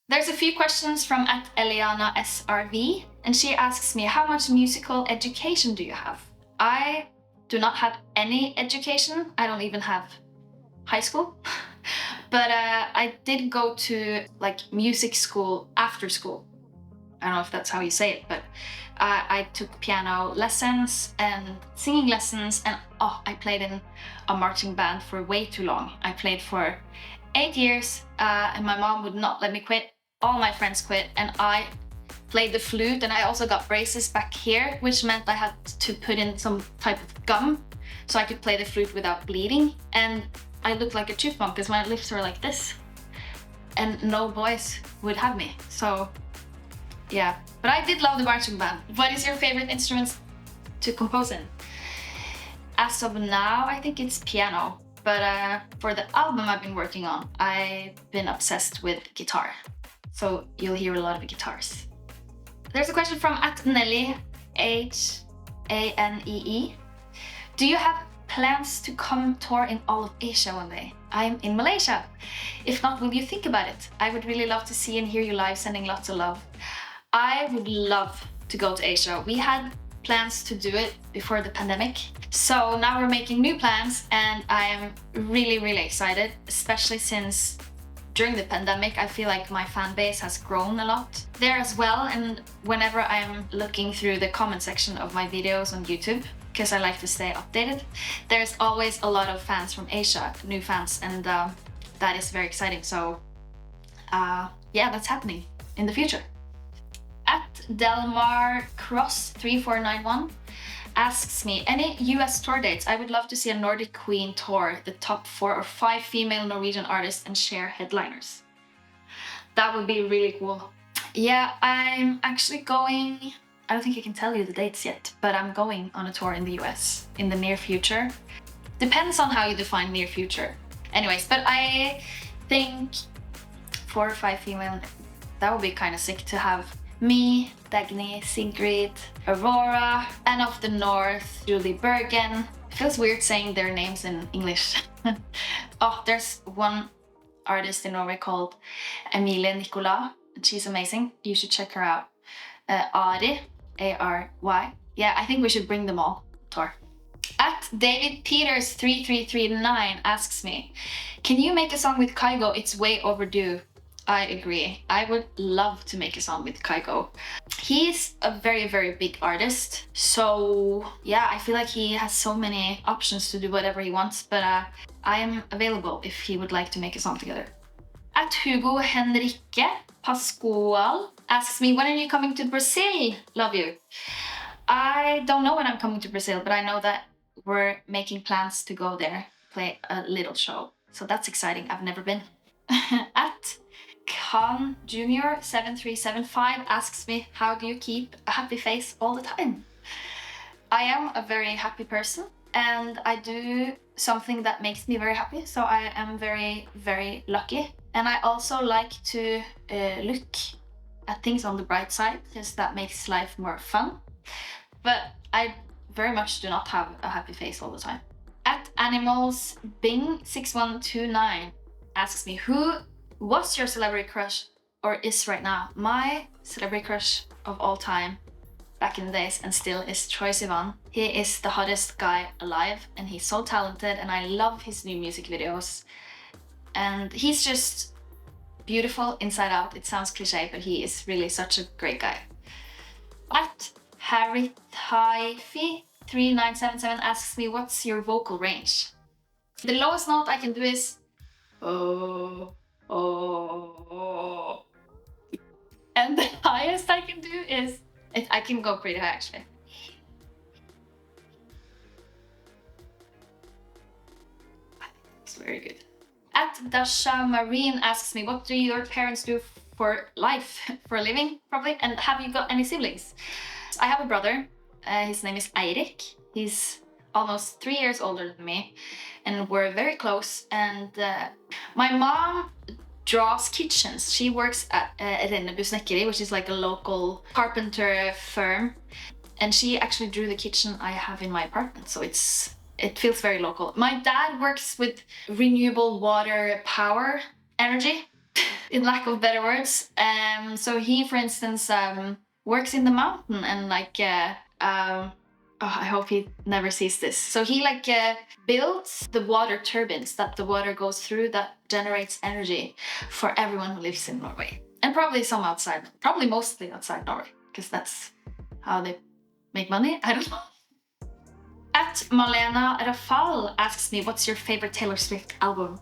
There's a few questions from @Eliana SRV, and she asks me, how much musical education do you have? I do not have any education. I don't even have high school. But I did go to like music school after school. I don't know if that's how you say it, but I took piano lessons and singing lessons, and I played in a marching band for way too long. I played for 8 years, and my mom would not let me quit. All my friends quit, and I played the flute, and I also got braces back here, which meant I had to put in some type of gum so I could play the flute without bleeding. And I looked like a chipmunk because my lips were like this, and no boys would have me. So yeah, but I did love the marching band. What is your favorite instrument to compose in? As of now, I think it's piano. But for the album I've been working on, I've been obsessed with guitar. So you'll hear a lot of guitars. There's a question from @Nelly, HANEE. Do you have plans to come tour in all of Asia one day? I'm in Malaysia. If not, will you think about it? I would really love to see and hear you live, sending lots of love. I would love to go to Asia. We had plans to do it before the pandemic. So now we're making new plans, and I am really, really excited, especially since during the pandemic, I feel like my fan base has grown a lot there as well. And whenever I'm looking through the comment section of my videos on YouTube, because I like to stay updated, there's always a lot of fans from Asia, new fans, and that is very exciting. So yeah, that's happening in the future. @Delmar Cross 3491 asks me, any US tour dates? I would love to see a Nordic Queen tour, the top 4 or 5 female Norwegian artists and share headliners. That would be really cool. Yeah, I'm actually going, I don't think I can tell you the dates yet, but I'm going on a tour in the US in the near future. Depends on how you define near future. Anyways, but I think 4 or 5 female, that would be kind of sick to have me, Dagny, Sigrid, Aurora, Anna of the North, Julie Bergen. It feels weird saying their names in English. There's one artist in Norway called Emilie Nicolas, and she's amazing. You should check her out. Ari, ARY. Yeah, I think we should bring them all tour. @DavidPeters3339 asks me, can you make a song with Kygo? It's way overdue. I agree. I would love to make a song with Kygo. He's a very, very big artist. So yeah, I feel like he has so many options to do whatever he wants, but I am available if he would like to make a song together. @Hugo Henrique Pascual asks me, when are you coming to Brazil? Love you. I don't know when I'm coming to Brazil, but I know that we're making plans to go there, play a little show. So that's exciting. I've never been. @Khan Junior 7375 asks me, how do you keep a happy face all the time? I am a very happy person, and I do something that makes me very happy, so I am very, very lucky. And I also like to look at things on the bright side, because that makes life more fun. But I very much do not have a happy face all the time. @AnimalsBing6129 asks me, who was your celebrity crush or is right now? My celebrity crush of all time back in the days and still is Troye Sivan. He is the hottest guy alive, and he's so talented, and I love his new music videos. And he's just beautiful inside out. It sounds cliche, but he is really such a great guy. @HarryTaifi3977 asks me, what's your vocal range? The lowest note I can do is oh. And the highest I can do is, I can go pretty high actually. It's very good. @Dasha Marine asks me, what do your parents do for life, for a living probably, and have you got any siblings? I have a brother, his name is Eirik. He's almost 3 years older than me, and we're very close. And my mom draws kitchens. She works at Rennebu Snekkeri, which is like a local carpenter firm, and she actually drew the kitchen I have in my apartment, so it feels very local. My dad works with renewable water power energy, in lack of better words. So he, for instance, works in the mountain and like I hope he never sees this. So he like builds the water turbines that the water goes through that generates energy for everyone who lives in Norway. And probably some outside, probably mostly outside Norway, because that's how they make money. I don't know. At Malena Rafal asks me, what's your favorite Taylor Swift album?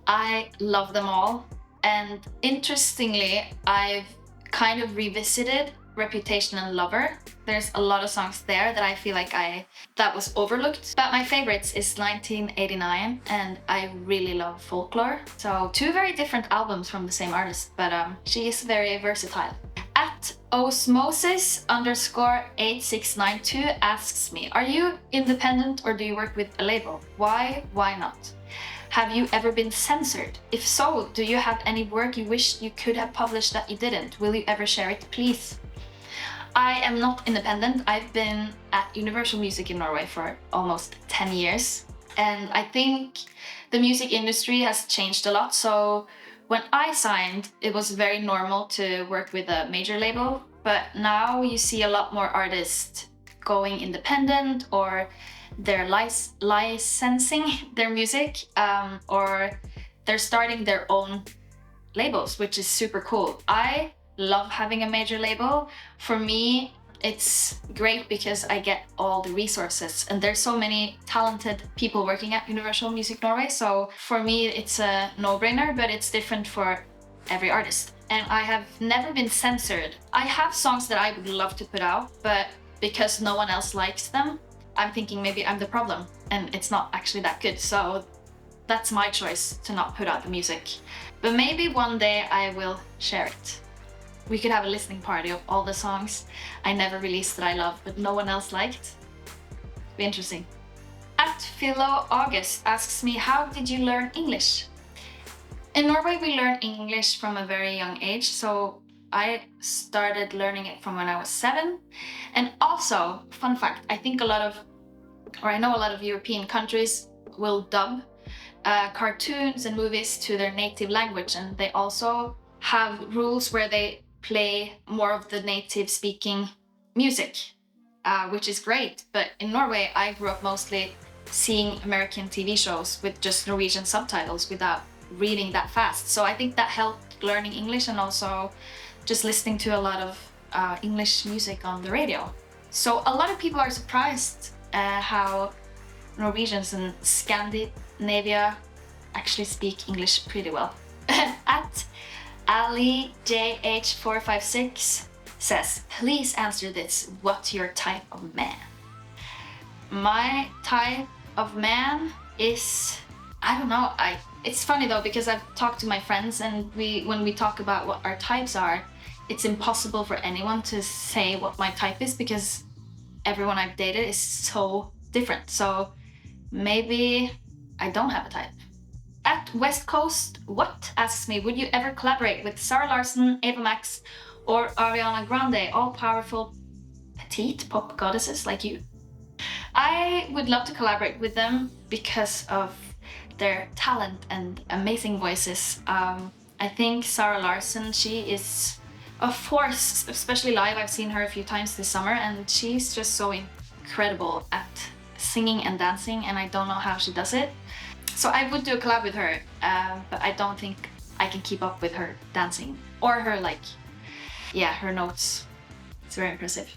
I love them all. And interestingly, I've kind of revisited Reputation and Lover. There's a lot of songs there that I feel like that was overlooked. But my favorites is 1989 and I really love Folklore. So two very different albums from the same artist, but she is very versatile. At osmosis_8692 asks me, are you independent or do you work with a label? Why not? Have you ever been censored? If so, do you have any work you wish you could have published that you didn't? Will you ever share it, please? I am not independent. I've been at Universal Music in Norway for almost 10 years. And I think the music industry has changed a lot. So when I signed, it was very normal to work with a major label. But now you see a lot more artists going independent, or they're licensing their music, or they're starting their own labels, which is super cool. I love having a major label. For me, it's great because I get all the resources and there's so many talented people working at Universal Music Norway. So for me, it's a no-brainer, but it's different for every artist. And I have never been censored. I have songs that I would love to put out, but because no one else likes them, I'm thinking maybe I'm the problem and it's not actually that good. So that's my choice to not put out the music. But maybe one day I will share it. We could have a listening party of all the songs I never released that I love, but no one else liked. Be interesting. At Philo August asks me, how did you learn English? In Norway, we learn English from a very young age. So I started learning it from when I was 7. And also, fun fact, I know a lot of European countries will dub cartoons and movies to their native language. And they also have rules where they play more of the native speaking music, which is great. But in Norway, I grew up mostly seeing American TV shows with just Norwegian subtitles without reading that fast. So I think that helped learning English, and also just listening to a lot of English music on the radio. So a lot of people are surprised how Norwegians in Scandinavia actually speak English pretty well. At Ali JH456 says, please answer this. What's your type of man? My type of man is, I don't know. It's funny though, because I've talked to my friends and when we talk about what our types are, it's impossible for anyone to say what my type is because everyone I've dated is so different. So maybe I don't have a type. At West Coast What asks me, would you ever collaborate with Zara Larsson, Ava Max, or Ariana Grande, all powerful petite pop goddesses like you? I would love to collaborate with them because of their talent and amazing voices. I think Zara Larsson, she is a force, especially live. I've seen her a few times this summer and she's just so incredible at singing and dancing, and I don't know how she does it. So I would do a collab with her, but I don't think I can keep up with her dancing or her her notes. It's very impressive.